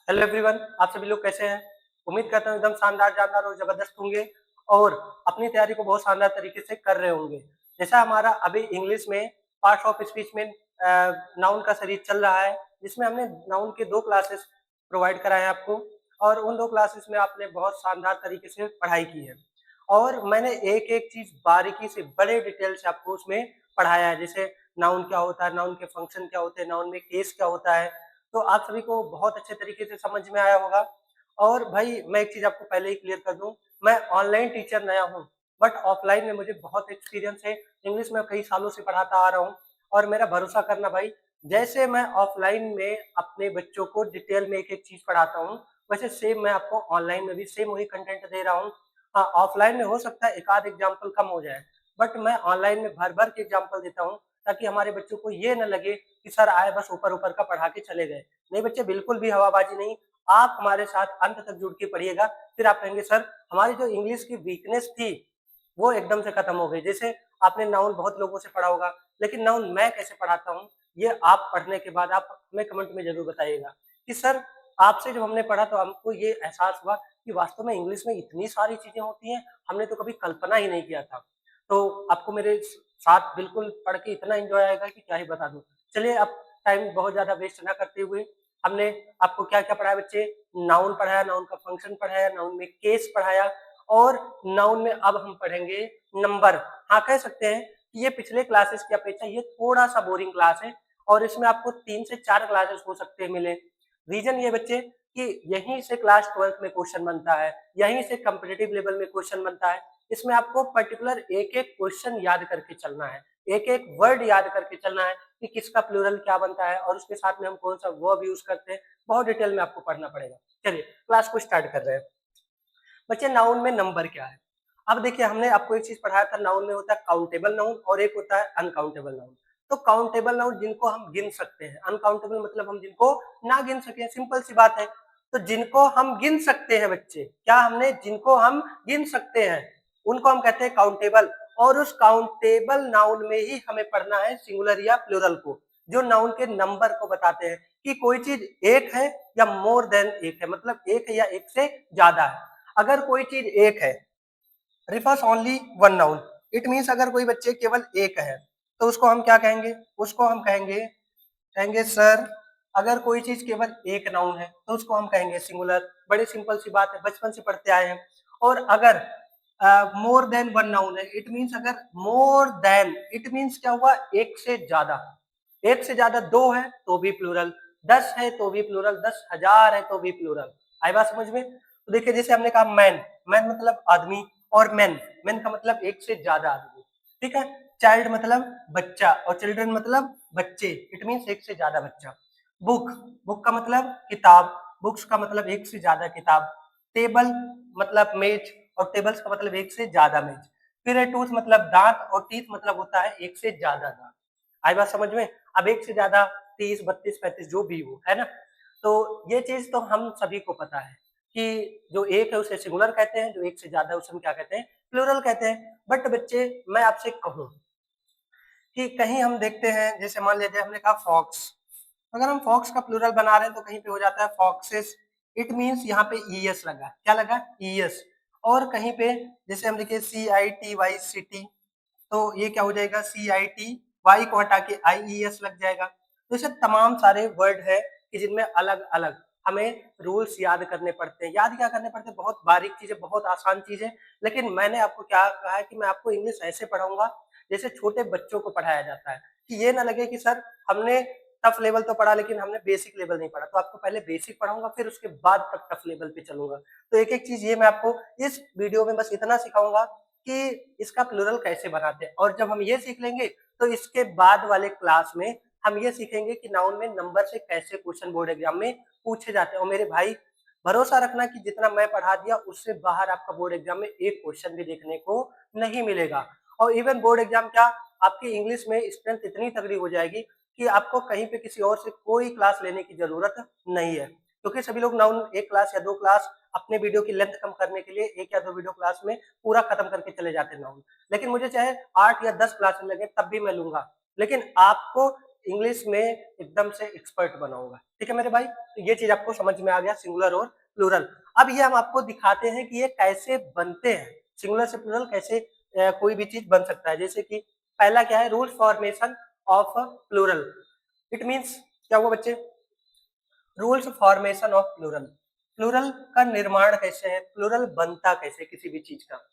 Hello everyone, आप सभी लोग कैसे हैं? उम्मीद करता हूँ एकदम शानदार, जानदार और ज़बरदस्त होंगे और अपनी तैयारी को बहुत शानदार तरीके से कर रहे होंगे। जैसा हमारा अभी इंग्लिश में पार्ट्स ऑफ स्पीच में नाउन का सीरीज चल रहा है, जिसमें हमने नाउन के 2 क्लासेस प्रोवाइड कराए हैं आपको और उन 2 क्लासेस में आपने बहुत शानदार तरीके से पढ़ाई की है। और मैंने एक-एक चीज़ बारीकी से, बड़े डिटेल से आपको उसमें पढ़ाया है। जैसे नाउन क्या होता है, नाउन के फंक्शन क्या होते हैं, नाउन में केस क्या होता है, तो आप सभी को बहुत अच्छे तरीके से समझ में आया होगा। और भाई मैं एक चीज़ आपको पहले ही क्लियर कर दूँ, मैं ऑनलाइन टीचर नया हूँ, बट ऑफलाइन में मुझे बहुत एक्सपीरियंस है। इंग्लिश में कई सालों से पढ़ाता आ रहा हूँ और मेरा भरोसा करना भाई, जैसे मैं ऑफलाइन में अपने बच्चों को डिटेल में एक-एक चीज़ पढ़ाता हूँ, वैसे सेम मैं आपको ऑनलाइन में भी सेम वही कंटेंट दे रहा हूँ। हाँ, ऑफलाइन में हो सकता है एक आध एग्ज़ाम्पल कम हो जाए, बट मैं ऑनलाइन में भर-भर के एग्ज़ाम्पल देता हूँ, ताकि हमारे बच्चों को ये ना लगे कि सर आए बस ऊपर-ऊपर का पढ़ा के चले गए। नहीं बच्चे, बिल्कुल भी हवाबाजी नहीं, आप हमारे साथ अंत तक जुड़ के पढ़िएगा, फिर आप कहेंगे सर हमारी जो इंग्लिश की वीकनेस थी, वो एकदम से खत्म हो गई। जैसे आपने नाउन बहुत लोगों से पढ़ा होगा, लेकिन नाउन मैं कैसे पढ़ाता हूँ, ये आप पढ़ने के बाद आप हमें कमेंट में ज़रूर बताइएगा कि सर आपसे जब हमने पढ़ा तो हमको ये एहसास हुआ कि वास्तव में इंग्लिश में इतनी सारी चीज़ें होती हैं, हमने तो कभी कल्पना ही नहीं किया था। तो आपको मेरे साथ बिल्कुल पढ़ के इतना एन्जॉय आएगा कि क्या ही बता दूँ। चलिए अब टाइम बहुत ज़्यादा वेस्ट ना करते हुए, हमने आपको क्या-क्या पढ़ाया बच्चे? नाउन पढ़ाया, नाउन का फंक्शन पढ़ाया, नाउन में केस पढ़ाया और नाउन में अब हम पढ़ेंगे नंबर। हाँ, कह सकते हैं कि ये पिछले क्लासेस की अपेक्षा ये थोड़ा-सा बोरिंग क्लास है और इसमें आपको 3 से 4 क्लासेस हो सकते हैं मिले। रीज़न ये बच्चे कि यहीं से क्लास 12th में क्वेश्चन बनता है, यहीं से कॉम्पिटिटिव लेवल में क्वेश्चन बनता है। इसमें आपको पर्टिकुलर एक-एक क्वेश्चन याद करके चलना है, एक-एक वर्ड याद करके चलना है कि किसका प्लूरल क्या बनता है और उसके साथ में हम कौन-सा वर्ब यूज़ करते हैं, बहुत डिटेल में आपको पढ़ना पड़ेगा। चलिए, क्लास को स्टार्ट कर रहे हैं। बच्चे नाउन में नंबर क्या है? अब देखिए हमने आपको एक चीज़ पढ़ाया था, नाउन में होता है काउंटेबल नाउन और एक होता है अनकाउंटेबल नाउन। तो काउंटेबल नाउन जिनको हम गिन सकते हैं, अनकाउंटेबल मतलब हम जिनको ना गिन सकें, सिंपल सी बात है। तो जिनको हम गिन सकते हैं बच्चे, क्या हमने जिनको हम गिन सकते हैं, उनको हम कहते हैं काउंटेबल और उस काउंटेबल नाउन में ही हमें पढ़ना है सिंगुलर या प्लूरल को, जो नाउन के नंबर को बताते हैं कि कोई चीज़ एक है या मोर देन एक है, मतलब एक है या एक से ज़्यादा है। अगर कोई चीज़ एक है, refers only one noun, it means अगर कोई बच्चे केवल एक है, तो उसको हम क्या कहेंगे? उसको हम कहेंगे कहेंगे सर अगर कोई चीज़ केवल एक नाउन है, तो उसको हम कहेंगे सिंगुलर। बड़ी सिंपल सी बात है, बचपन से पढ़ते आए हैं। और अगर मोर देन वन नाउन है, इट मीन्स अगर मोर देन, इट मीन्स क्या हुआ? एक से ज़्यादा। एक से ज़्यादा 2 है तो भी प्लूरल, 10 है तो भी प्लूरल, 10,000 है तो भी प्लूरल। आई बात समझ में? तो देखिए जैसे हमने कहा मैन, मैन मतलब आदमी और मेन, मेन का मतलब एक से ज़्यादा आदमी, ठीक है? चाइल्ड मतलब बच्चा और चिल्ड्रन मतलब बच्चे, इट मीन्स एक से ज़्यादा बच्चा। बुक, बुक का मतलब किताब, बुक्स का मतलब एक से ज़्यादा किताब। टेबल मतलब मेज और टेबल्स का मतलब एक से ज़्यादा मेज। फिर है टूथ मतलब दाँत और टीथ मतलब होता है एक से ज़्यादा दाँत। आई बात समझ में? अब एक से ज़्यादा 30, 32, 35 जो भी हो, है ना? तो ये चीज़ तो हम सभी को पता है कि जो एक है उसे सिंगुलर कहते हैं, जो एक से ज़्यादा है उसे हम क्या कहते हैं? प्लूरल कहते हैं। बट बच्चे मैं आपसे कहूँ कि कहीं हम देखते हैं, जैसे मान लीजिए हमने कहा फॉक्स, अगर हम फॉक्स का प्लूरल बना रहे हैं तो कहीं पे हो जाता है फॉक्सेस, इट मीन्स यहाँ पे ईएस लगा, क्या लगा? ईएस। और कहीं पे जैसे हम लिखे CITY सिटी, तो ये क्या हो जाएगा? CITY को हटा के IES लग जाएगा। तो ऐसे तमाम सारे वर्ड है कि जिनमें अलग-अलग हमें रूल्स याद करने पड़ते हैं। याद क्या करने पड़ते हैं? बहुत बारीक चीज़ है, बहुत आसान चीज़ है, लेकिन मैंने आपको क्या कहा है कि मैं आपको इंग्लिश ऐसे पढ़ाऊँगा जैसे छोटे बच्चों को पढ़ाया जाता है, कि ये ना लगे कि सर हमने टफ लेवल तो पढ़ा लेकिन हमने बेसिक लेवल नहीं पढ़ा। तो आपको पहले बेसिक पढ़ाऊँगा फिर उसके बाद तक टफ लेवल पे चलूँगा। तो एक-एक चीज़ ये मैं आपको इस वीडियो में बस इतना सिखाऊँगा कि इसका प्लूरल कैसे बनाते हैं और जब हम ये सीख लेंगे तो इसके बाद वाले क्लास में हम ये सीखेंगे कि नाउन में नंबर से कैसे क्वेश्चन बोर्ड एग्जाम में पूछे जाते हैं। और मेरे भाई भरोसा रखना कि जितना मैं पढ़ा दिया उससे बाहर आपका बोर्ड एग्जाम में एक क्वेश्चन भी देखने को नहीं मिलेगा। और इवन बोर्ड एग्जाम क्या, आपकी इंग्लिश में स्ट्रेंथ इतनी तगड़ी हो जाएगी कि आपको कहीं पे किसी और से कोई क्लास लेने की जरूरत नहीं है, क्योंकि सभी लोग नाउन एक क्लास या 2 क्लास अपने वीडियो की लेंथ कम करने के लिए 1 या 2 वीडियो क्लास में पूरा खत्म करके चले जाते हैं नाउन। लेकिन मुझे चाहे 8 या 10 क्लासेस लगे तब भी मैं लूँगा। लेकिन आपको इंग्लिश में एकदम से एक्सपर्ट बनाऊंगा। ठीक है मेरे भाई, तो ये चीज आपको समझ में आ गया, सिंगुलर और प्लूरल। अब ये हम आपको दिखाते हैं कि ये कैसे बनते हैं, सिंगुलर से प्लूरल कैसे कोई भी चीज बन सकता है। जैसे कि पहला क्या है, rule formation of plural. It means क्या हुआ बच्चे, rules formation of plural, plural का निर्माण कैसे है, प्लूरल बनता कैसे किसी भी चीज का।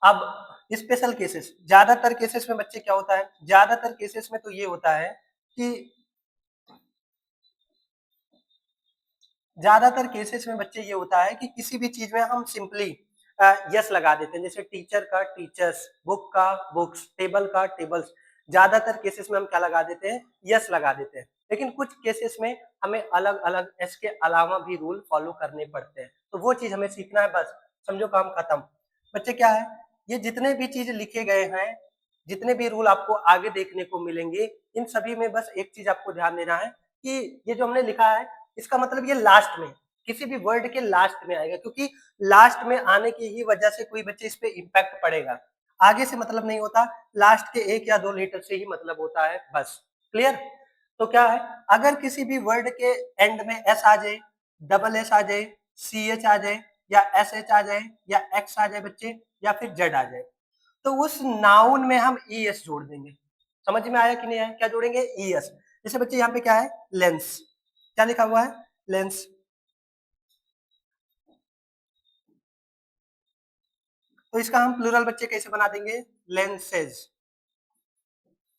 अब स्पेशल केसेस, ज्यादातर केसेस में बच्चे क्या होता है, ज्यादातर केसेस में तो ये होता है कि ज्यादातर केसेस में बच्चे ये होता है कि किसी भी चीज में हम सिंपली यस लगा देते हैं। जैसे टीचर का टीचर्स, बुक का बुक्स, टेबल का टेबल्स, ज्यादातर केसेस में हम क्या लगा देते हैं, यस लगा देते हैं। लेकिन कुछ केसेस में हमें अलग अलग एस के अलावा भी रूल फॉलो करने पड़ते हैं, तो वो चीज हमें सीखना है, बस समझो काम खत्म। बच्चे क्या है, ये जितने भी चीज लिखे गए हैं, जितने भी रूल आपको आगे देखने को मिलेंगे, इन सभी में बस एक चीज आपको ध्यान देना है कि ये जो हमने लिखा है, इसका मतलब ये लास्ट में, किसी भी वर्ड के लास्ट में आएगा, क्योंकि लास्ट में आने की ही वजह से कोई बच्चे इस पे इम्पैक्ट पड़ेगा। आगे से मतलब नहीं होता, लास्ट के 1 या 2 लेटर से ही मतलब होता है, बस क्लियर। तो क्या है, अगर किसी भी वर्ड के एंड में एस आ जाए, डबल एस आ जाए, सी एच आ जाए, या एस एच आ जाए, या एक्स आ जाए बच्चे, या फिर जेड आ जाए, तो उस नाउन में हम ई एस जोड़ देंगे। समझ में आया कि नहीं आया, क्या जोड़ेंगे, ई एस। जैसे बच्चे यहाँ पे क्या है, लेंस, क्या लिखा हुआ है, लेंस। तो इसका हम प्लूरल बच्चे कैसे बना देंगे, लेंसेज,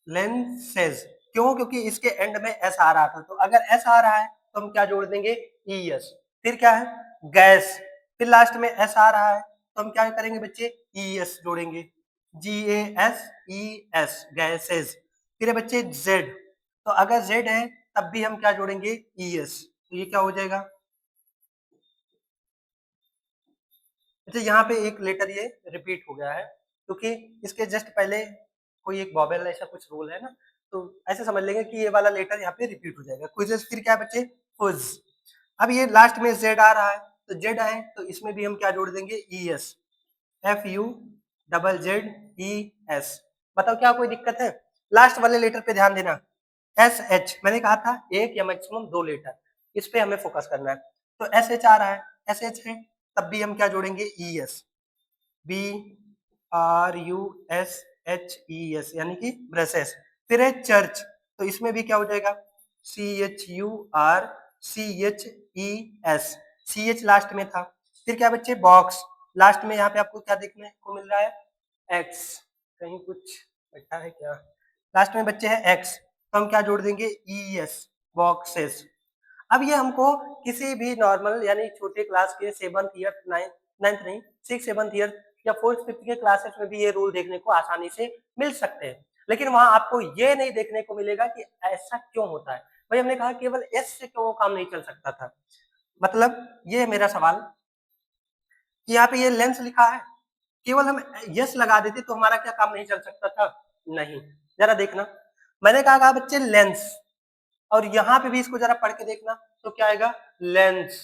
लेंसेज। क्यों, क्योंकि इसके एंड में एस आ रहा था, तो अगर एस आ रहा है तो हम क्या जोड़ देंगे, ई एस। फिर क्या है, गैस, फिर लास्ट में एस आ रहा है तो हम क्या करेंगे बच्चे, ई एस जोड़ेंगे, G A S E S, gases. फिर है बच्चे जेड, तो अगर जेड है तब भी हम क्या जोड़ेंगे, ई एस, तो ये क्या हो जाएगा। अच्छा, यहाँ पे एक लेटर ये रिपीट हो गया है, क्योंकि इसके जस्ट पहले कोई एक वॉवेल ऐसा कुछ रूल है ना, तो ऐसे समझ लेंगे कि ये वाला लेटर यहाँ पे रिपीट हो जाएगा। क्विज़ेस फिर क्या है बच्चे, क्विज। अब ये लास्ट में जेड आ रहा है, तो जेड आए तो इसमें भी हम क्या जोड़ देंगे, E S, F U double Z E S. बताओ क्या कोई दिक्कत है, लास्ट वाले लेटर पे ध्यान देना, एस एच मैंने कहा था एक या मैक्सिमम 2 लेटर, इस पे हमें फोकस करना है। तो एस एच आ रहा है, एस एच है, तब भी हम क्या जोड़ेंगे, E S, B R U S H E S, यानी कि ब्रसेस। फिर है चर्च, तो इसमें भी क्या हो जाएगा, C H U R C H E S, C H last में था। फिर क्या बच्चे, बॉक्स, लास्ट में यहाँ पे आपको क्या देखने को मिल रहा है, एक्स, कहीं कुछ बैठा है क्या, लास्ट में बच्चे है एक्स, तो हम क्या जोड़ देंगे, ई एस, बॉक्सेस। अब ये हमको किसी भी नॉर्मल यानी छोटे क्लास के 7th ईयर, 9th नहीं, 6th 7th ईयर या 4th 5th के क्लासेस में भी ये रूल देखने को आसानी से मिल सकते हैं। लेकिन वहां आपको ये नहीं देखने को मिलेगा कि ऐसा क्यों होता है। भाई हमने कहा केवल एस से क्यों काम नहीं चल सकता था, मतलब ये है मेरा सवाल कि यहाँ पे ये लेंस लिखा है, केवल हम यस लगा देते तो हमारा क्या काम नहीं चल सकता था, नहीं। जरा देखना, मैंने कहा बच्चे लेंस, और यहाँ पे भी इसको जरा पढ़ के देखना, तो क्या आएगा, लेंस।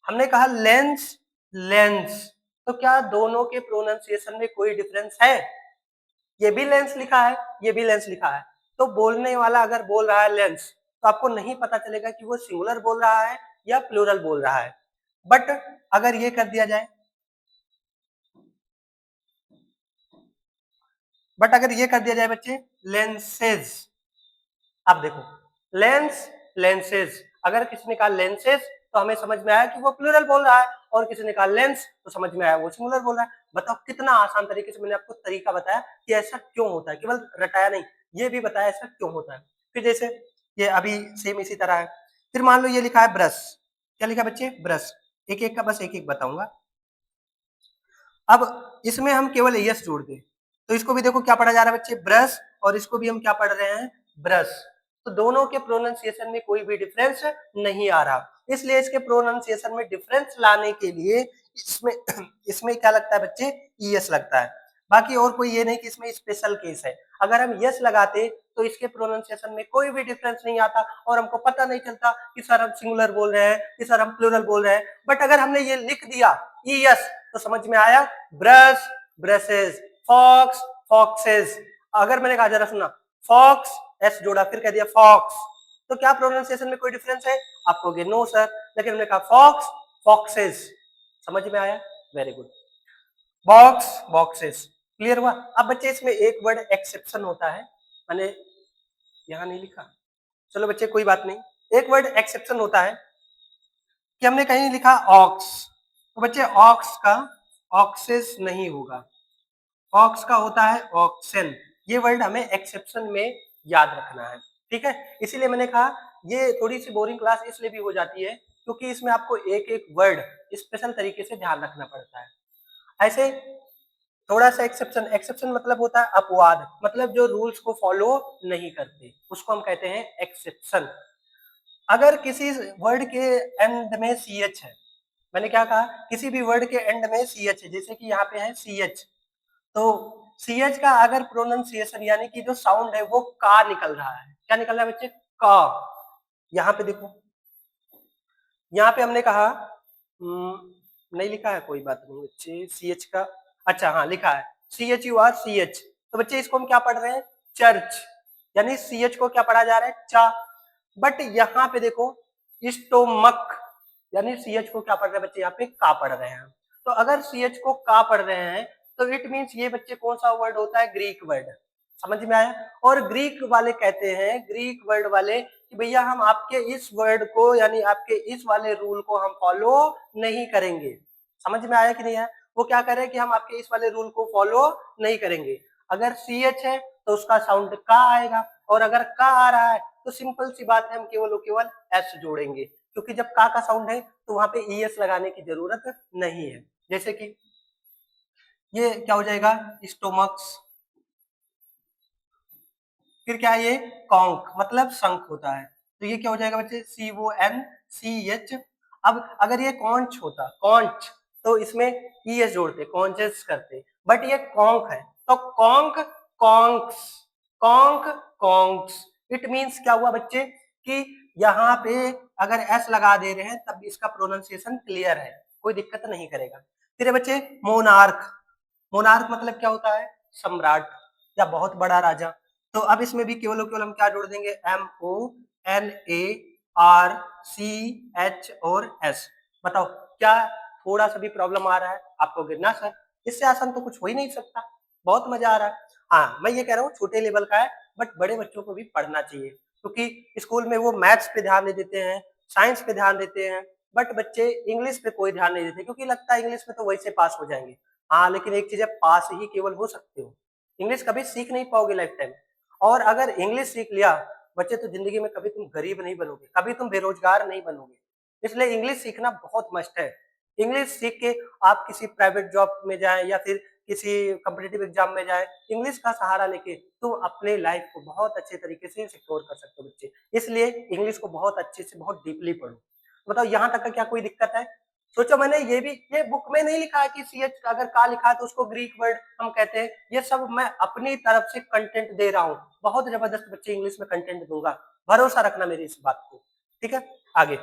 हमने कहा लेंस, लेंस, तो क्या दोनों के प्रोनाउंसिएशन में कोई डिफरेंस है, ये भी लेंस लिखा है, ये भी लेंस लिखा है, तो बोलने वाला अगर बोल रहा है लेंस, तो आपको नहीं पता चलेगा कि वो सिंगुलर बोल रहा है या प्लूरल बोल रहा है। बट अगर ये कर दिया जाए, बट अगर ये कर दिया जाए बच्चे, लेंसेज, आप देखो, लेंस, लेंसेज, अगर किसी ने कहा लेंसेज तो हमें समझ में आया कि वो प्लूरल बोल रहा है, और किसी ने कहा लेंस तो समझ में आया वो सिंगुलर बोल रहा है। बताओ कितना आसान तरीके से मैंने आपको तरीका बताया कि ऐसा क्यों होता है, केवल रटाया नहीं, ये भी बताया ऐसा क्यों होता है। फिर जैसे ये अभी सेम इसी तरह है, फिर मान लो ये लिखा है ब्रश, क्या लिखा है बच्चे, ब्रश, एक एक का बस एक एक बताऊंगा। अब इसमें हम केवल यस जोड़ दें, तो इसको भी देखो क्या पढ़ा जा रहा है बच्चे, ब्रश, और इसको भी हम क्या पढ़ रहे हैं, ब्रश, तो दोनों के प्रोनाउंसिएशन में कोई भी डिफरेंस नहीं आ रहा, इसलिए इसके प्रोनाउंसिएशन में डिफरेंस लाने के लिए इसमें इसमें क्या लगता है बच्चे, ईएस लगता है। बाकी और कोई ये नहीं कि इसमें स्पेशल केस है, अगर हम यस लगाते तो इसके प्रोनाउंसिएशन में कोई भी डिफरेंस नहीं आता और हमको पता नहीं चलता कि सर हम सिंगुलर बोल रहे हैं कि सर हम प्लूरल बोल रहे हैं। बट अगर हमने ये लिख दिया ईएस तो समझ में आया, ब्रश, ब्रशेज, फॉक्स, फॉक्सेस। अगर मैंने कहा जरा सुना, फॉक्स, एस जोड़ा फिर कह दिया फॉक्स, तो क्या प्रोनाउंसिएशन में कोई डिफरेंस है? आप कहोगे नो सर, लेकिन हमने कहा फॉक्स, फॉक्सेस। समझ में आया? Very good. Box, boxes. Clear हुआ? अब बच्चे इसमें एक वर्ड एक्सेप्शन होता है, मैंने यहां नहीं लिखा, चलो बच्चे कोई बात नहीं। एक वर्ड एक्सेप्शन होता है कि हमने कहीं लिखा ऑक्स, तो बच्चे ऑक्स का ऑक्सेस नहीं होगा, ऑक्स का होता है ऑक्सन। ये वर्ड हमें एक्सेप्शन में याद रखना है, ठीक है? इसीलिए मैंने कहा ये थोड़ी सी बोरिंग क्लास इसलिए भी हो जाती है क्योंकि इसमें आपको एक एक वर्ड स्पेशल तरीके से ध्यान रखना पड़ता है। ऐसे थोड़ा सा एक्सेप्शन, एक्सेप्शन मतलब होता है अपवाद, मतलब जो रूल्स को फॉलो नहीं करते उसको हम कहते हैं एक्सेप्शन। अगर किसी वर्ड के एंड में सी एच है, मैंने क्या कहा, किसी भी वर्ड के एंड में सी एच है, जैसे कि यहाँ पे है सी एच, तो सी एच का अगर प्रोनाउंसिएशन यानी कि जो साउंड है वो का निकल रहा है, क्या निकल रहा है बच्चे? का। यहाँ पे देखो, यहाँ पे हमने कहा नहीं लिखा है, कोई बात नहीं बच्चे, सी एच का, अच्छा हाँ लिखा है C H U R C H, तो बच्चे इसको हम क्या पढ़ रहे हैं? चर्च, यानी सी एच को क्या पढ़ा जा रहा है? चा। बट यहाँ पे देखो स्टोमक, यानी सी एच को क्या पढ़ रहे हैं बच्चे? यहाँ पे का पढ़ रहे हैं। तो अगर सी एच को का पढ़ रहे हैं तो इट मीन्स ये बच्चे कौन सा वर्ड होता है? Greek word. समझ में आया? और ग्रीक वाले कहते हैं, ग्रीक वर्ड वाले, कि भैया हम आपके इस वर्ड को यानी आपके इस वाले रूल को हम फॉलो नहीं करेंगे। समझ में आया कि नहीं आया? वो क्या कर रहे हैं कि हम आपके इस वाले रूल को फॉलो नहीं करेंगे। अगर सी एच है तो उसका साउंड का आएगा, और अगर का आ रहा है तो सिंपल सी बात है, हम केवल और केवल एस जोड़ेंगे, क्योंकि जब का साउंड है तो वहां पे ई एस लगाने की जरूरत नहीं है। जैसे कि ये क्या हो जाएगा? स्टोमक्स, फिर क्या है ये? कॉन्क, मतलब शंख होता है, तो ये क्या हो जाएगा बच्चे? सी ओ एन सी एच। अब अगर ये कॉन्च होता, कॉन्च, तो इसमें ई एस जोड़ते, कॉन्चेस करते, बट ये कॉन्क है, तो कॉन्क, कॉन्क्स, कॉन्क, कॉन्क्स। इट मीन्स क्या हुआ बच्चे कि यहाँ पे अगर एस लगा दे रहे हैं तब इसका प्रोनाउंसिएशन क्लियर है, कोई दिक्कत नहीं करेगा। फिर बच्चे मोनार्क, मोनार्क मतलब क्या होता है? सम्राट या बहुत बड़ा राजा। तो अब इसमें भी केवल और केवल हम क्या जोड़ देंगे? M O N A R C H और एस। बताओ क्या थोड़ा सा भी प्रॉब्लम आ रहा है आपको? गिरना सर इससे आसान तो कुछ हो ही नहीं सकता, बहुत मजा आ रहा है। हाँ मैं ये कह रहा हूँ छोटे लेवल का है, बट बड़े बच्चों को भी पढ़ना चाहिए, क्योंकि स्कूल में वो मैथ्स पे ध्यान नहीं देते हैं, साइंस पे ध्यान देते हैं, बट बच्चे इंग्लिश पे कोई ध्यान नहीं देते, क्योंकि लगता है इंग्लिश में तो वैसे पास हो जाएंगे। हाँ लेकिन एक चीज है, पास ही केवल हो सकते हो, इंग्लिश कभी सीख नहीं पाओगे लाइफ टाइम। और अगर इंग्लिश सीख लिया बच्चे तो जिंदगी में कभी तुम गरीब नहीं बनोगे, कभी तुम बेरोजगार नहीं बनोगे। इसलिए इंग्लिश सीखना बहुत मस्ट है। इंग्लिश सीख के आप किसी प्राइवेट जॉब में जाए या फिर किसी कॉम्पिटिटिव एग्जाम में जाए, इंग्लिश का सहारा लेके तुम अपने लाइफ को बहुत अच्छे तरीके से सिक्योर कर सकते हो बच्चे। इसलिए इंग्लिश को बहुत अच्छे से, बहुत डीपली पढ़ो। बताओ यहाँ तक का क्या कोई दिक्कत है? सोचो मैंने ये भी, ये बुक में नहीं लिखा है कि सी एच अगर का लिखा है तो उसको ग्रीक वर्ड हम कहते हैं, ये सब मैं अपनी तरफ से कंटेंट दे रहा हूँ, बहुत जबरदस्त बच्चे इंग्लिश में कंटेंट दूंगा, भरोसा रखना मेरी इस बात को, ठीक है? आगे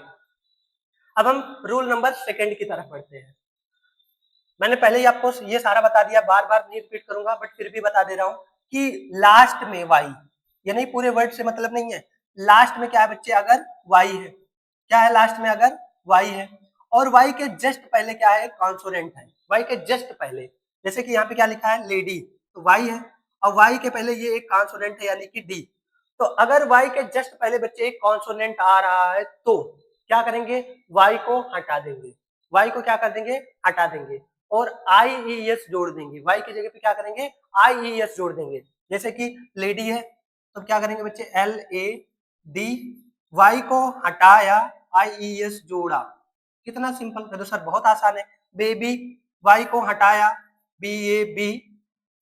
अब हम रूल नंबर सेकंड की तरफ बढ़ते हैं। मैंने पहले ही आपको ये सारा बता दिया, बार बार नहीं रिपीट करूंगा, बट फिर भी बता दे रहा हूँ कि लास्ट में वाई, ये नहीं पूरे वर्ड से मतलब नहीं है, लास्ट में क्या है बच्चे? अगर वाई है, क्या है लास्ट में? अगर वाई है, और वाई के जस्ट पहले क्या है? कॉन्सोनेंट है, वाई के जस्ट पहले। जैसे कि यहाँ पे क्या लिखा है? लेडी, तो वाई है, और वाई के पहले ये एक कॉन्सोनेंट है यानी कि डी। तो अगर वाई के जस्ट पहले बच्चे एक कॉन्सोनेंट आ रहा है तो क्या करेंगे? वाई को हटा देंगे, वाई को क्या कर देंगे? हटा देंगे, और आई ई एस जोड़ देंगे, वाई की जगह पे क्या करेंगे? आई ई एस जोड़ देंगे। जैसे कि लेडी है तो क्या करेंगे बच्चे? एल ए डी, वाई को हटाया, आई ई एस जोड़ा। कितना सिंपल कर दो सर, बहुत आसान है। बेबी, वाई को हटाया, B A B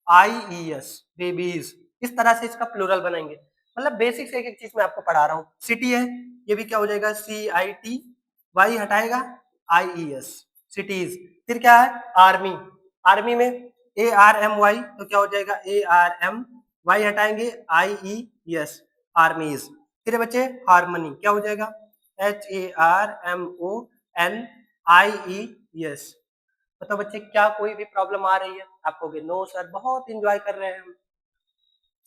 I E S, babies. इस तरह से इसका प्लूरल बनाएंगे, मतलब बेसिक से एक एक चीज मैं आपको पढ़ा रहा हूँ। सिटी है, ये भी क्या हो जाएगा? सी आई टी, वाई हटाएगा, आई ई एस, सिटीज। फिर क्या है? आर्मी, आर्मी में ए आर एम वाई, तो क्या हो जाएगा? ए आर एम, वाई हटाएंगे, आई ई एस, आर्मीज। फिर बच्चे हारमोनी, क्या हो जाएगा? H A R M O N I E S. मतलब बच्चे क्या कोई भी प्रॉब्लम आ रही है? आप कहोगे नो सर, बहुत इंजॉय कर रहे हैं हम।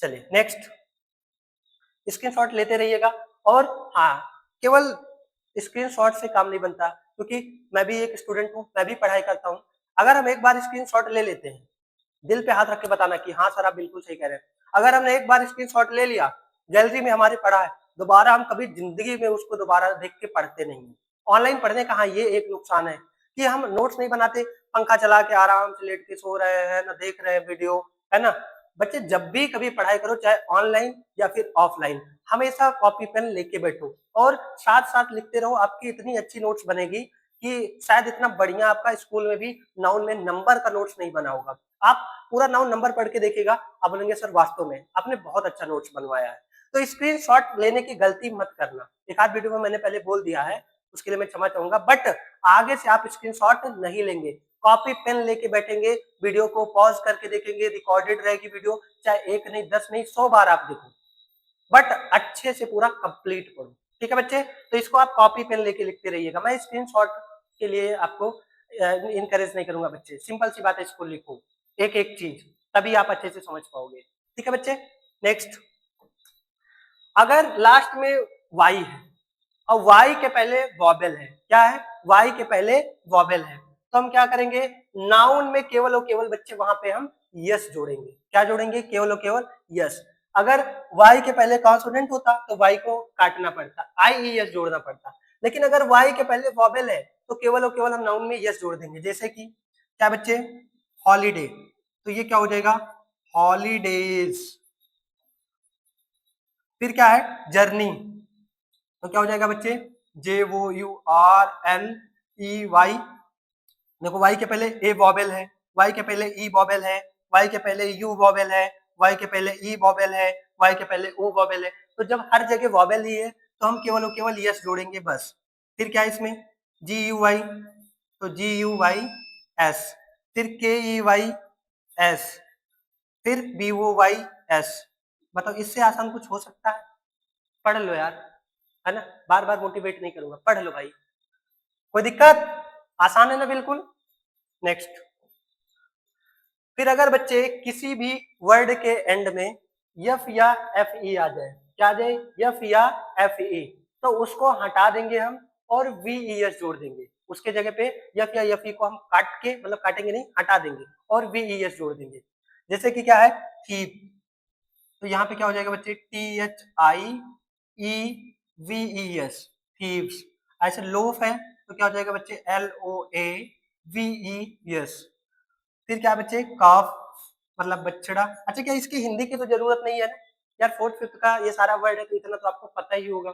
चलिए नेक्स्ट, स्क्रीनशॉट लेते रहिएगा। और हाँ, केवल स्क्रीनशॉट से काम नहीं बनता, क्योंकि मैं भी एक स्टूडेंट हूँ, मैं भी पढ़ाई करता हूँ। अगर हम एक बार स्क्रीनशॉट ले लेते हैं, दिल पे हाथ रख के बताना कि हाँ सर आप बिल्कुल सही कह रहे हैं, अगर हमने एक बार स्क्रीनशॉट ले लिया, गैलरी में हमारे पड़ा है, दोबारा हम कभी जिंदगी में उसको दोबारा देख के पढ़ते नहीं है। ऑनलाइन पढ़ने का हाँ ये एक नुकसान है कि हम नोट्स नहीं बनाते, पंखा चला के आराम से लेट के सो रहे हैं ना, देख रहे हैं वीडियो, है ना। बच्चे जब भी कभी पढ़ाई करो, चाहे ऑनलाइन या फिर ऑफलाइन, हमेशा कॉपी पेन लेके बैठो और साथ साथ लिखते रहो। आपकी इतनी अच्छी नोट्स बनेगी कि शायद इतना बढ़िया आपका स्कूल में भी नाउन में नंबर का नोट्स नहीं बना होगा। आप पूरा नाउन नंबर पढ़ के देखिएगा, आप बोलेंगे सर वास्तव में आपने बहुत अच्छा नोट्स बनवाया है। तो स्क्रीनशॉट लेने की गलती मत करना। एक आध वीडियो में मैंने पहले बोल दिया है, उसके लिए मैं क्षमा चाहूंगा, बट आगे से आप स्क्रीनशॉट नहीं लेंगे, कॉपी पेन लेके बैठेंगे, वीडियो को पॉज करके देखेंगे, रिकॉर्डेड रहेगी वीडियो, चाहे एक नहीं 10 नहीं 100 बार आप देखो, बट अच्छे से पूरा कंप्लीट करो। ठीक है बच्चे, तो इसको आप कॉपी पेन लेके लिखते रहिएगा। मैं स्क्रीनशॉट के लिए आपको इनकरेज नहीं करूंगा बच्चे, सिंपल सी बात है, इसको लिखो एक एक चीज, तभी आप अच्छे से समझ पाओगे। ठीक है बच्चे, नेक्स्ट, अगर लास्ट में वाई है और वाई के पहले वॉबेल है, क्या है, वाई के पहले वॉबेल है, तो हम क्या करेंगे, नाउन में केवल और केवल बच्चे वहां पे हम यस जोड़ेंगे। क्या जोड़ेंगे, केवल और केवल यस। अगर वाई के पहले कॉन्सोनेंट होता तो वाई को काटना पड़ता, आई ई एस जोड़ना पड़ता, लेकिन अगर वाई के पहले वॉबेल है तो केवल और केवल हम नाउन में यस जोड़ देंगे। जैसे कि क्या बच्चे, हॉलीडे, तो ये क्या हो जाएगा, हॉलीडेज। फिर क्या है, जर्नी, तो क्या हो जाएगा बच्चे, JOURNEY। देखो वाई के पहले ए वॉबेल है, वाई के पहले ई वॉबेल है, वाई के पहले यू वॉबेल है, वाई के पहले ई वॉबेल है, वाई के पहले ओ वॉबेल है। तो जब हर जगह वॉबेल ही है तो हम केवल और केवल यस जोड़ेंगे बस। फिर क्या है इसमें, GUY, तो GUYS, फिर KEYS, फिर BOYS। बताओ इससे आसान कुछ हो सकता है, पढ़ लो यार, है ना, बार बार मोटिवेट नहीं करूंगा, पढ़ लो भाई, कोई दिक्कत, आसान है ना बिल्कुल। नेक्स्ट, फिर अगर बच्चे किसी भी वर्ड के एंड में एफ या एफ ई आ जाए, क्या आ जाए, एफ या एफ ई, तो उसको हटा देंगे हम और VES जोड़ देंगे उसके जगह पे। एफ या एफ ई को हम काट के, मतलब काटेंगे नहीं, हटा देंगे और VES जोड़ देंगे। जैसे कि क्या है, थीप, तो यहाँ पे क्या हो जाएगा बच्चे, THIEVES, थीव्स। ऐसे लोफ है तो क्या हो जाएगा बच्चे, LOAVES। फिर क्या बच्चे, काफ, मतलब बछड़ा। अच्छा क्या इसकी हिंदी की तो जरूरत नहीं है ना यार, फोर्थ फिफ्थ का ये सारा वर्ड है तो इतना तो आपको पता ही होगा।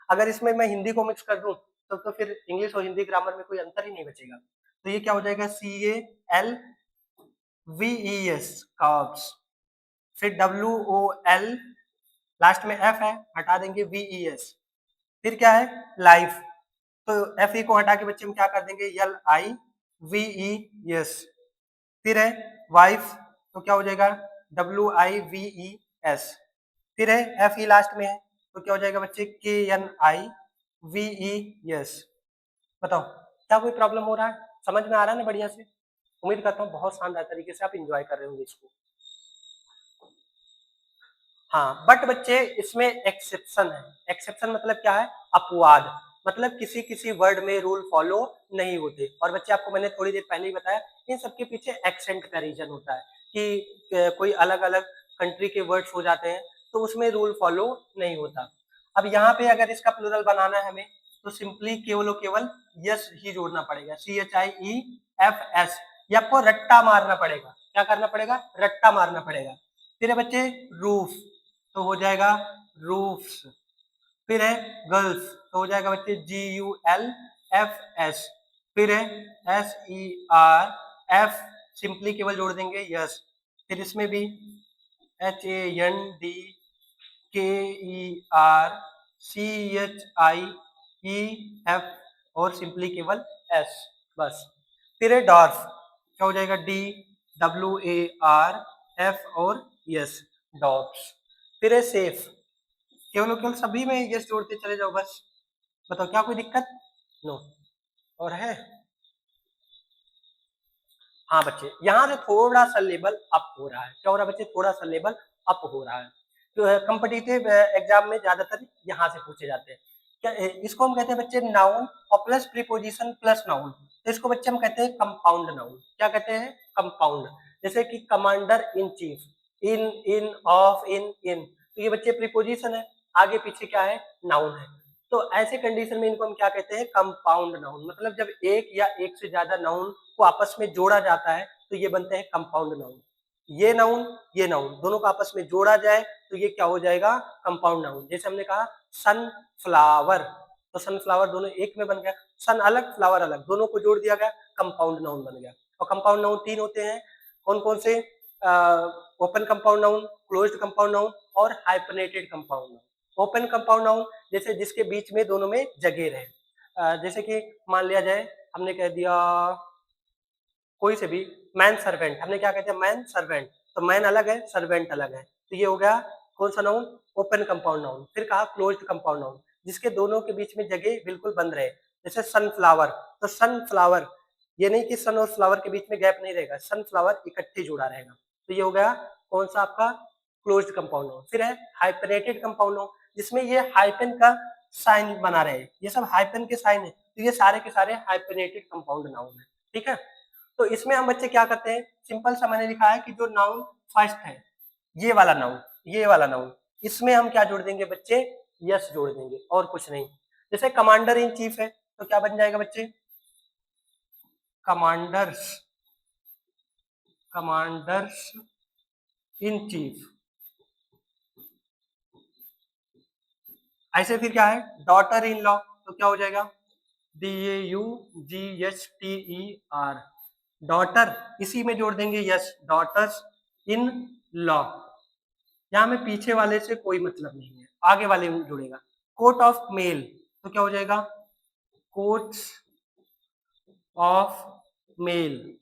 अगर इसमें मैं हिंदी को मिक्स कर दूं तो फिर इंग्लिश और हिंदी ग्रामर में कोई अंतर ही नहीं बचेगा। तो ये क्या हो जाएगा, CALVES, काफ्स। फिर WOL, लास्ट में F है, हटा देंगे VES। फिर क्या है, लाइफ, तो FE को हटा के बच्चे हम क्या कर देंगे, LIVES। फिर है वाइफ, तो क्या हो जाएगा, WIVES। फिर है FE लास्ट में है तो क्या हो जाएगा बच्चे, KNIVES। बताओ क्या कोई प्रॉब्लम हो रहा है, समझ में आ रहा है ना बढ़िया से, उम्मीद करता हूँ बहुत शानदार तरीके से आप इंजॉय कर रहे होंगे इसको। हाँ बट बच्चे इसमें एक्सेप्शन है, एक्सेप्शन मतलब क्या है, अपवाद, मतलब किसी किसी वर्ड में रूल फॉलो नहीं होते। और बच्चे आपको मैंने थोड़ी देर पहले ही बताया, इन सबके पीछे एक्सेंट का रीजन होता है कि कोई अलग अलग कंट्री के वर्ड्स हो जाते हैं तो उसमें रूल फॉलो नहीं होता। अब यहाँ पे अगर इसका प्लूरल बनाना है हमें तो सिंपली केवल और केवल यस ही जोड़ना पड़ेगा, CHIEFS। ये आपको रट्टा मारना पड़ेगा, क्या करना पड़ेगा, रट्टा मारना पड़ेगा। फिर है बच्चे रूफ, तो हो जाएगा रूफ्स। फिर है गर्ल्स, तो हो जाएगा बच्चे GULFS। फिर है SERF, सिंपली केवल जोड़ देंगे यस। फिर इसमें भी HANDKERCHIEF और सिंपली केवल S, बस। फिर है डॉर्फ, क्या हो जाएगा, DWARF और यस, डॉर्फ्स। फिर है सेफ, केवल केवल सभी में यस जोड़ते चले जाओ बस। बताओ क्या कोई दिक्कत, नो, और है। हाँ बच्चे यहाँ से थोड़ा सा लेवल अप हो रहा है, क्या हो रहा है बच्चे, थोड़ा सा लेवल अप हो रहा है। कॉम्पिटिटिव एग्जाम में ज्यादातर यहाँ से पूछे जाते हैं। क्या इसको हम कहते हैं बच्चे नाउन और प्लस प्रीपोजिशन प्लस नाउन, तो इसको बच्चे हम कहते हैं कंपाउंड नाउन। क्या कहते हैं? कंपाउंड। जैसे कि commander in chief, in of, in, तो ये बच्चे प्रीपोजिशन है, आगे पीछे क्या है? नाउन है। तो ऐसे कंडीशन में इनको हम क्या कहते हैं? Compound noun. मतलब जब एक या एक से ज्यादा नाउन को आपस में जोड़ा जाता है तो ये बनते हैं कंपाउंड नाउन। ये नाउन दोनों को आपस में जोड़ा जाए तो ये क्या हो जाएगा? Compound noun. जैसे हमने कहा सनफ्लावर, तो सनफ्लावर दोनों एक में बन गया, सन अलग फ्लावर अलग, दोनों को जोड़ दिया गया, कंपाउंड नाउन बन गया। और कंपाउंड नाउन 3 होते हैं, कौन कौन से? Open compound noun, closed compound noun और hyphenated compound noun. Open compound noun जैसे जिसके बीच में दोनों में जगह रहे, जैसे कि मान लिया जाए हमने कह दिया कोई से भी मैन सर्वेंट, हमने क्या कहते हैं? मैन सर्वेंट, तो मैन अलग है, सर्वेंट अलग है, तो ये हो गया कौन सा नाउन? Open compound noun. फिर कहा क्लोज्ड कंपाउंड नाउन, जिसके दोनों के बीच में जगह बिल्कुल बंद रहे, जैसे सनफ्लावर, तो सनफ्लावर ये नहीं कि सन और फ्लावर के बीच में गैप नहीं रहेगा, सनफ्लावर इकट्ठे जुड़ा रहेगा, तो ये हो गया कौन सा आपका? Closed compound noun. फिर है हाइफनेटेड कंपाउंड नाउन, जिसमें ये हाइफन का साइन बना रहे, ये सब हाइफन के साइन है, तो ये सारे के सारे हाइफनेटेड कंपाउंड नाउन है। ठीक है, तो इसमें हम बच्चे क्या करते हैं? सिंपल सा मैंने लिखा है कि जो नाउन फर्स्ट है, ये वाला नाउन, इसमें हम क्या जोड़ देंगे बच्चे? यस जोड़ देंगे, और कुछ नहीं। जैसे कमांडर इन चीफ है, तो क्या बन जाएगा बच्चे? Commanders in chief. ऐसे फिर क्या है? डॉटर इन लॉ, तो क्या हो जाएगा? DAUGHTER, डॉटर, इसी में जोड़ देंगे यस, डॉटर्स इन लॉ। यहाँ में पीछे वाले से कोई मतलब नहीं है, आगे वाले में जुड़ेगा। कोट ऑफ मेल, तो क्या हो जाएगा? Quotes of male.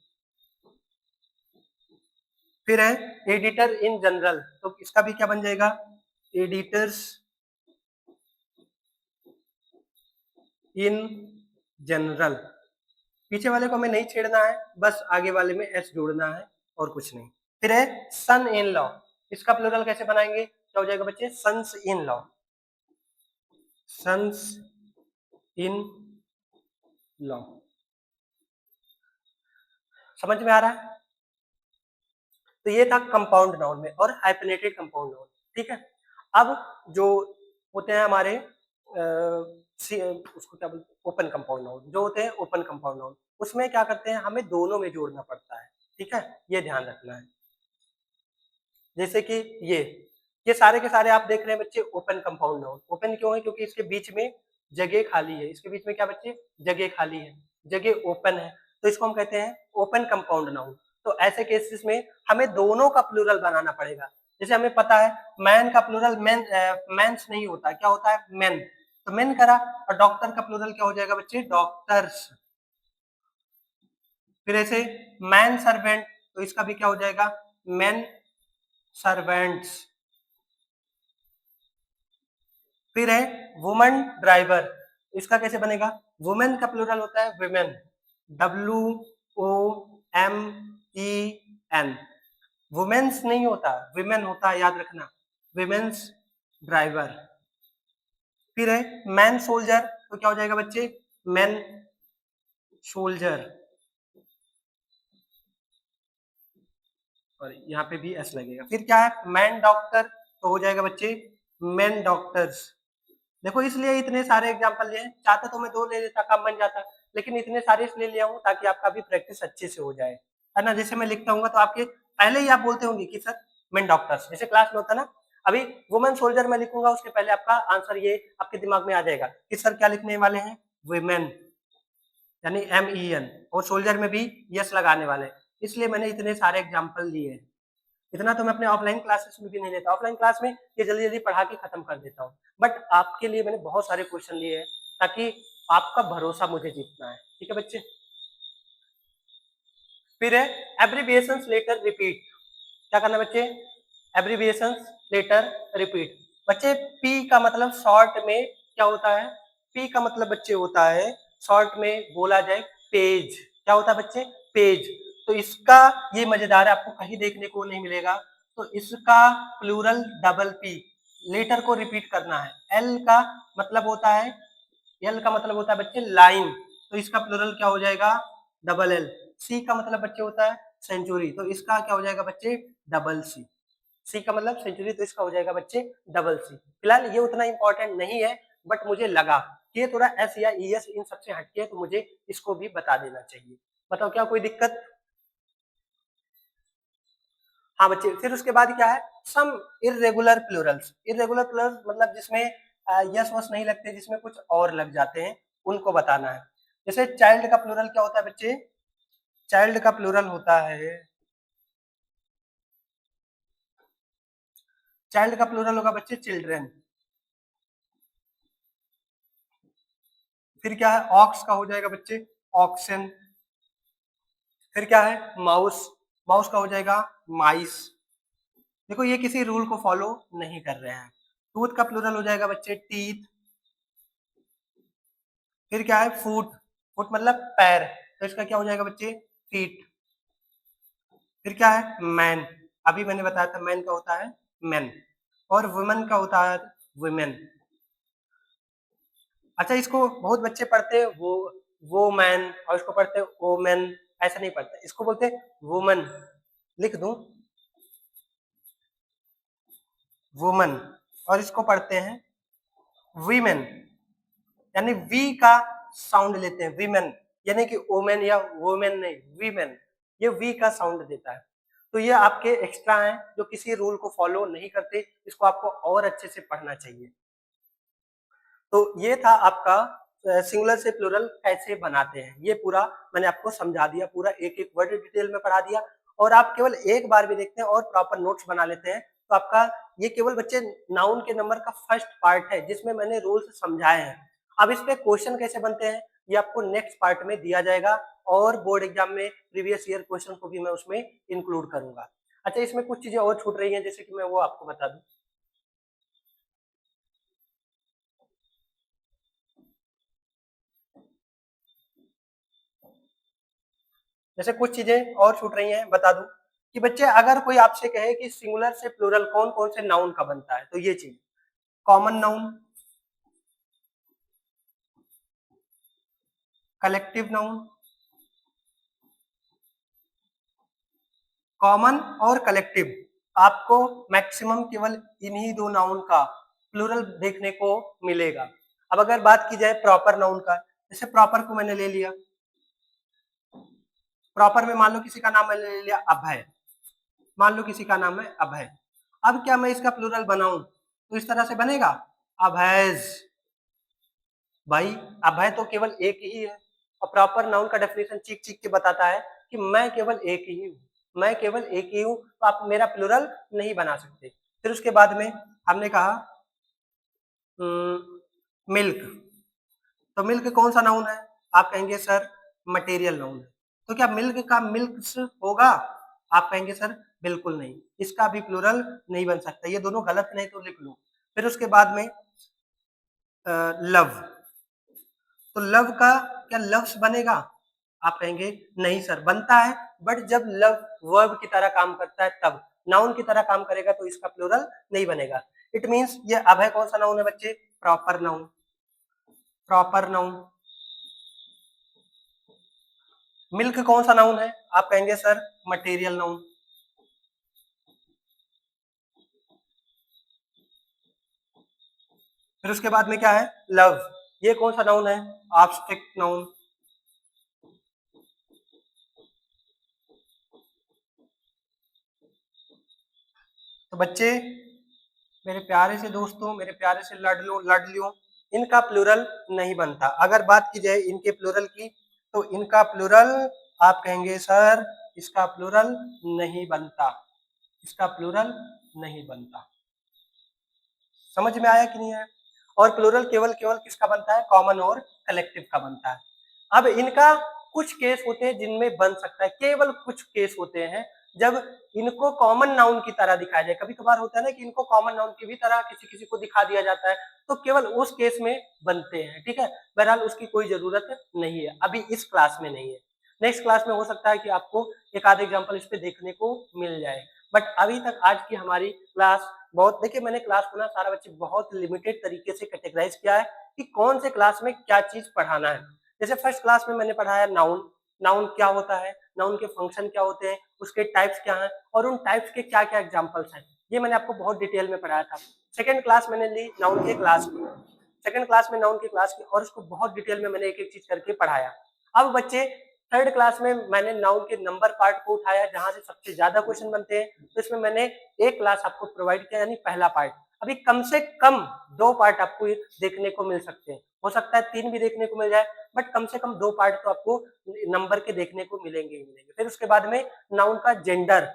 फिर है एडिटर इन जनरल, तो इसका भी क्या बन जाएगा? Editors in general. पीछे वाले को हमें नहीं छेड़ना है, बस आगे वाले में एस जोड़ना है, और कुछ नहीं। फिर है सन इन लॉ, इसका प्लूरल कैसे बनाएंगे? क्या हो जाएगा बच्चे? Sons in law, sons in law. समझ में आ रहा है? तो ये था कंपाउंड नाउन में और हाइफनेटेड कंपाउंड नाउन। ठीक है, अब जो होते हैं हमारे उसको क्या बोलते हैं? ओपन कंपाउंड नाउन, जो होते हैं ओपन कंपाउंड नाउन, उसमें क्या करते हैं? हमें दोनों में जोड़ना पड़ता है। ठीक है, ये ध्यान रखना है। जैसे कि ये सारे के सारे आप देख रहे हैं बच्चे ओपन कंपाउंड नाउन। ओपन क्यों है? क्योंकि इसके बीच में जगह खाली है, इसके बीच में क्या बच्चे? जगह खाली है, जगह ओपन है, तो इसको हम कहते हैं ओपन कंपाउंड नाउन। तो ऐसे केसेस में हमें दोनों का प्लूरल बनाना पड़ेगा। जैसे हमें पता है मैन का प्लूरल मेंस नहीं होता, क्या होता है? मेन, तो मेन करा। और डॉक्टर का प्लूरल क्या हो जाएगा बच्चे? डॉक्टर्स। फिर ऐसे मैन सर्वेंट, तो इसका भी क्या हो जाएगा? Main servants. फिर है वुमन ड्राइवर, इसका कैसे बनेगा? वुमेन का प्लूरल होता है विमेन, WOMEN, वुमेन्स नहीं होता, विमेन होता है, याद रखना, विमेन्स ड्राइवर। फिर है मैन सोल्जर, तो क्या हो जाएगा बच्चे? मैन सोल्जर, और यहाँ पे भी एस लगेगा। फिर क्या है? मैन डॉक्टर, तो हो जाएगा बच्चे मैन डॉक्टर्स। देखो इसलिए इतने सारे एग्जांपल लिए, चाहता तो मैं 2 ले लेता, काम बन जाता, लेकिन इतने सारे इसलिए लिया हूँ ताकि आपका भी प्रैक्टिस अच्छे से हो जाए, है ना। जैसे मैं लिखता हूँ तो आपके पहले ही आप बोलते होंगे कि सर मैन डॉक्टर्स, जैसे क्लास में होता ना, अभी वुमेन सोल्जर में लिखूंगा, उसके पहले आपका आंसर ये आपके दिमाग में आ जाएगा कि सर क्या लिखने वाले हैं? वुमेन, यानी MEN, और सोल्जर में भी यस लगाने वाले, इसलिए मैंने इतने सारे एग्जाम्पल लिए हैं। इतना तो मैं अपने ऑफलाइन क्लासेस में भी नहीं लेता, ऑफलाइन क्लास में ये जल्दी जल्दी पढ़ा के खत्म कर देता हूँ, बट आपके लिए मैंने बहुत सारे क्वेश्चन लिए हैं ताकि आपका भरोसा मुझे जीतना है। ठीक है बच्चे। फिर है एब्रीविएशंस लेटर रिपीट, क्या करना बच्चे? Abbreviations letter repeat. बच्चे P का मतलब शॉर्ट में क्या होता है? P का मतलब बच्चे होता है शॉर्ट में बोला जाए पेज, क्या होता है बच्चे? पेज। तो इसका ये मजेदार है, आपको कहीं देखने को नहीं मिलेगा। तो इसका प्लूरल डबल पी, लेटर को रिपीट करना है। एल का मतलब होता है, एल का मतलब होता है बच्चे लाइन, तो इसका प्लूरल क्या हो जाएगा, डबल एल। सी का मतलब बच्चे होता है सेंचुरी, तो इसका क्या हो जाएगा बच्चे, डबल सी। सी का मतलब सेंचुरी, तो इसका हो जाएगा बच्चे डबल सी। फिलहाल ये उतना इंपॉर्टेंट नहीं है, बट मुझे लगा कि ये थोड़ा एस या ई एस इन सबसे हटके है, तो मुझे इसको भी बता देना चाहिए। बताओ क्या कोई दिक्कत? हाँ बच्चे, फिर उसके बाद क्या है, सम इरेगुलर प्लूरल्स। इरेगुलर प्लूरल्स मतलब जिसमें यस वस नहीं लगते, जिसमें कुछ और लग जाते हैं, उनको बताना है। जैसे चाइल्ड का प्लूरल क्या होता है बच्चे, चाइल्ड का प्लूरल होता है, चाइल्ड का प्लूरल होगा बच्चे चिल्ड्रन। फिर क्या है, ऑक्स का हो जाएगा बच्चे ऑक्सन। फिर क्या है, माउस, माउस का हो जाएगा माइस। देखो ये किसी रूल को फॉलो नहीं कर रहे हैं। टूथ का प्लूरल हो जाएगा बच्चे टीथ। फिर क्या है, फुट, फुट मतलब पैर, तो इसका क्या हो जाएगा बच्चे, फीट। फिर क्या है, मैन, अभी मैंने बताया था मैन का होता है मैन, और वुमेन का होता है वुमेन। अच्छा, इसको बहुत बच्चे पढ़ते हैं वो मैन, और इसको पढ़ते हैं ओ मैन, ऐसा नहीं पढ़ते, इसको बोलते हैं वुमन। लिख दूं वुमन, और इसको पढ़ते हैं वीमेन, यानी वी का साउंड लेते हैं वीमेन, यानी कि ओमेन या वुमेन नहीं, वीमेन, ये वी का साउंड देता है। तो ये आपके एक्स्ट्रा हैं जो किसी रूल को फॉलो नहीं करते, इसको आपको और अच्छे से पढ़ना चाहिए। तो ये था आपका सिंगुलर से प्लूरल कैसे बनाते हैं, ये पूरा मैंने आपको समझा दिया, पूरा एक एक वर्ड डिटेल में पढ़ा दिया। और आप केवल एक बार भी देखते हैं और प्रॉपर नोट्स बना लेते हैं, तो आपका ये केवल बच्चे नाउन के नंबर का फर्स्ट पार्ट है, जिसमें मैंने रूल्स समझाए हैं। अब इस पे क्वेश्चन कैसे बनते हैं, ये आपको नेक्स्ट पार्ट में दिया जाएगा, और बोर्ड एग्जाम में प्रीवियस ईयर क्वेश्चन को भी मैं उसमें इंक्लूड करूंगा। अच्छा, इसमें कुछ चीजें और छूट रही हैं, जैसे कि मैं वो आपको बता दूं। जैसे कुछ चीजें और छूट रही हैं, बता दूं कि बच्चे अगर कोई आपसे कहे कि सिंगुलर से प्लूरल कौन कौन से नाउन का बनता है, तो ये चीज, common noun, collective noun, common और कलेक्टिव, आपको मैक्सिमम केवल इन्हीं दो नाउन का प्लूरल देखने को मिलेगा। अब अगर बात की जाए प्रॉपर नाउन का, जैसे प्रॉपर को मैंने ले लिया, प्रॉपर में मान लो किसी का नाम मैंने ले लिया अभय, मान लो किसी का नाम है अभय। अब क्या मैं इसका प्लूरल बनाऊं, तो इस तरह से बनेगा अभयज। भाई अभय तो केवल एक ही है, और प्रॉपर नाउन का डेफिनेशन चीख चीख के बताता है कि मैं केवल एक ही हूँ, मैं केवल एक ही हूँ, तो आप मेरा प्लूरल नहीं बना सकते। फिर उसके बाद में हमने कहा मिल्क, तो मिल्क कौन सा नाउन है, आप कहेंगे सर मटेरियल नाउन है, तो क्या मिल्क का मिल्क्स होगा, आप कहेंगे सर बिल्कुल नहीं, इसका भी प्लूरल नहीं बन सकता, ये दोनों गलत नहीं, तो लिख लो। फिर उसके बाद में लव, तो लव का क्या लव्स बनेगा, आप कहेंगे नहीं सर बनता है, बट जब लव वर्ब की तरह काम करता है तब, नाउन की तरह काम करेगा तो इसका प्लूरल नहीं बनेगा। इट मींस ये अभय कौन सा नाउन है बच्चे, proper noun, proper noun. Milk कौन सा नाउन है, आप कहेंगे सर मटेरियल नाउन। फिर उसके बाद में क्या है, लव, ये कौन सा नाउन है, एब्स्ट्रैक्ट नाउन। तो बच्चे, मेरे प्यारे से दोस्तों, मेरे प्यारे से लडलियों, इनका प्लूरल नहीं बनता। अगर बात की जाए इनके प्लूरल की, तो इनका प्लूरल आप कहेंगे सर इसका प्लूरल नहीं बनता, इसका प्लूरल नहीं बनता। समझ में आया कि नहीं आया? और प्लूरल केवल केवल किसका बनता है, कॉमन और कलेक्टिव का बनता है। अब इनका कुछ केस होते हैं जिनमें बन सकता है, केवल कुछ केस होते हैं जब इनको कॉमन नाउन की तरह दिखाया जाए। कभी कभार होता है ना कि इनको कॉमन नाउन की भी तरह किसी किसी को दिखा दिया जाता है, तो केवल उस केस में बनते हैं, ठीक है। बहरहाल उसकी कोई जरूरत नहीं है, अभी इस क्लास में नहीं है, नेक्स्ट क्लास में हो सकता है कि आपको एक आध एग्जाम्पल इस पे देखने को मिल जाए। बट अभी तक आज की हमारी क्लास बहुत, देखिए मैंने क्लास को ना सारा बच्चे बहुत लिमिटेड तरीके से कैटेगराइज किया है कि कौन से क्लास में क्या चीज पढ़ाना है। जैसे फर्स्ट क्लास में मैंने पढ़ाया नाउन, नाउन क्या होता है, नाउन के फंक्शन क्या होते हैं, उसके टाइप्स क्या हैं और उन टाइप्स के क्या क्या एग्जाम्पल्स हैं, ये मैंने आपको बहुत डिटेल में पढ़ाया था। सेकेंड क्लास मैंने ली नाउन के क्लास की, सेकेंड क्लास में नाउन की क्लास की और उसको बहुत डिटेल में मैंने एक एक चीज करके पढ़ाया। अब बच्चे थर्ड क्लास में मैंने नाउन के नंबर पार्ट को उठाया जहां से सबसे ज्यादा क्वेश्चन बनते हैं, तो इसमें मैंने एक क्लास आपको प्रोवाइड किया यानी पहला पार्ट। अभी कम से कम 2 पार्ट आपको देखने को मिल सकते हैं, हो सकता है 3 भी देखने को मिल जाए, बट कम से कम 2 पार्ट तो आपको नंबर के देखने को मिलेंगे ही मिलेंगे। फिर उसके बाद में नाउन का जेंडर,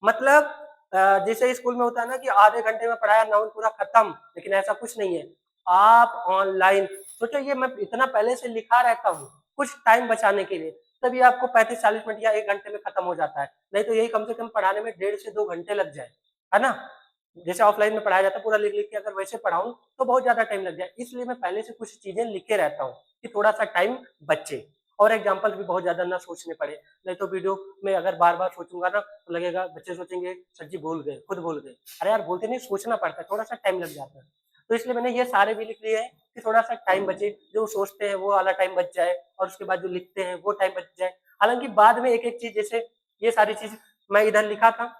मतलब जैसे स्कूल में होता है ना कि आधे घंटे में पढ़ाया नाउन पूरा खत्म, लेकिन ऐसा कुछ नहीं है। आप ऑनलाइन सोचो, ये मैं इतना पहले से लिखा रहता हूँ कुछ टाइम बचाने के लिए, तभी आपको 35-40 मिनट या 1 घंटे में खत्म हो जाता है, नहीं तो यही कम से कम पढ़ाने में 1.5 से 2 घंटे लग जाए, है ना। जैसे ऑफलाइन में पढ़ाया जाता है पूरा लिख लिख के, अगर वैसे पढ़ाऊं तो बहुत ज्यादा टाइम लग जाए, इसलिए मैं पहले से कुछ चीजें लिखे रहता हूँ कि थोड़ा सा टाइम बचे और एग्जाम्पल भी बहुत ज्यादा ना सोचने पड़े। नहीं तो वीडियो में अगर बार बार सोचूंगा ना तो लगेगा, बच्चे सोचेंगे सर जी भूल गए, खुद भूल गए। अरे यार बोलते नहीं, सोचना पड़ता है, थोड़ा सा टाइम लग जाता है, तो इसलिए मैंने ये सारे भी लिख लिए हैं कि थोड़ा सा टाइम बचे, जो सोचते हैं वो वाला टाइम बच जाए और उसके बाद जो लिखते हैं वो टाइम बच जाए। हालांकि बाद में एक एक चीज, जैसे ये सारी चीज मैं इधर लिखा था,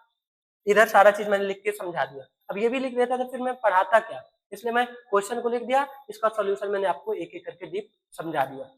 इधर सारा चीज मैंने लिख के समझा दिया, अब ये भी लिख देता तो फिर मैं पढ़ाता क्या, इसलिए मैं क्वेश्चन को लिख दिया, इसका सॉल्यूशन मैंने आपको एक एक करके डीप समझा दिया।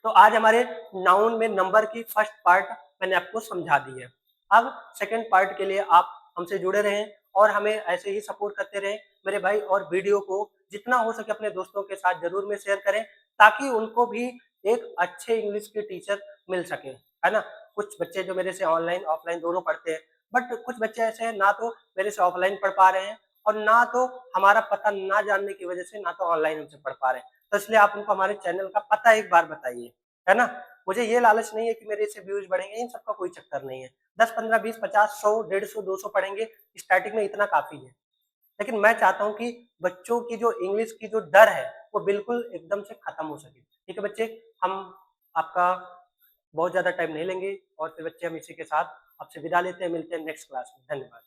तो आज हमारे नाउन में नंबर की फर्स्ट पार्ट मैंने आपको समझा दी है। अब सेकंड पार्ट के लिए आप हमसे जुड़े रहें और हमें ऐसे ही सपोर्ट करते रहें मेरे भाई, और वीडियो को जितना हो सके अपने दोस्तों के साथ जरूर में शेयर करें ताकि उनको भी एक अच्छे इंग्लिश के टीचर मिल सके, है ना। कुछ बच्चे जो मेरे से ऑनलाइन ऑफलाइन दोनों पढ़ते हैं, बट कुछ बच्चे ऐसे हैं ना तो मेरे से ऑफलाइन पढ़ पा रहे हैं और ना तो हमारा पता ना जानने की वजह से ना तो ऑनलाइन हमसे पढ़ पा रहे हैं, तो इसलिए आप उनको हमारे चैनल का पता एक बार बताइए, है ना। मुझे ये लालच नहीं है कि मेरे से व्यूज बढ़ेंगे, इन सबका कोई चक्कर नहीं है। 10, 15, 20, 50, 100, 150, 200 पढ़ेंगे, स्टार्टिंग में इतना काफी है, लेकिन मैं चाहता हूँ कि बच्चों की जो इंग्लिश की जो डर है वो बिल्कुल एकदम से खत्म हो सके। ठीक है बच्चे, हम आपका बहुत ज्यादा टाइम नहीं लेंगे और फिर बच्चे हम इसी के साथ आपसे विदा लेते हैं, मिलते हैं नेक्स्ट क्लास में। धन्यवाद।